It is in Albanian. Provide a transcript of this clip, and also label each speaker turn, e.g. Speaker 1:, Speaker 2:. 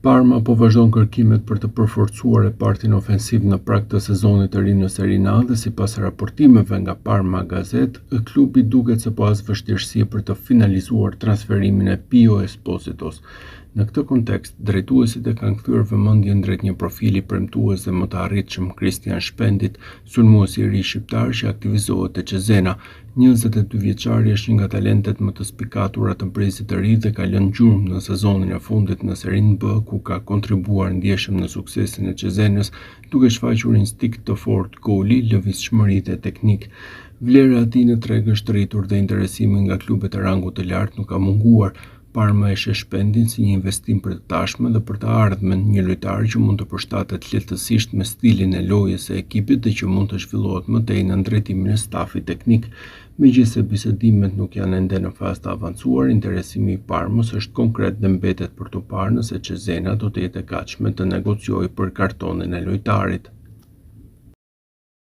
Speaker 1: Parma po vazhdon kërkimet për të përforcuar repartin ofensiv në prag të sezonit të ri në Serie A dhe sipas raportimeve nga Parma Gazette, klubi duket se po has vështirësi për të finalizuar transferimin e Pio Espositos. Në këtë kontekst, drejtuesit e kanë kthyer vëmendjen drejt një profili premtues dhe më të arritshëm Christian Spendit, sulmuesi i ri shqiptar që aktivizohet te Cesena. 22 vjeçari është një nga talentet më të spikatura të mpresit të ri dhe ka lënë gjurmë në sezonin e fundit në Serie B, ku ka kontribuar ndjeshëm në suksesin e Cesenës, duke shfaqur instinkt të fortë goli, lëvizshmëri dhe teknik. Vlera e tij në treg është rritur dhe interesimi nga klubet e rangut të lartë nuk ka munguar. Parma e sheh Spendin si një investim për të tashmen dhe për të ardhmen, një lojtar që mund të përshtatet lehtësisht me stilin e lojës së ekipit dhe që mund të zhvillohet më tej në drejtimin e stafit teknik. Megjithëse bisedimet nuk janë ende në fazë të avancuar, interesimi i Parmës është konkret dhe mbetet për të parë nëse Cesena do të jetë e gatshme të negociojë për kartonin e lojtarit.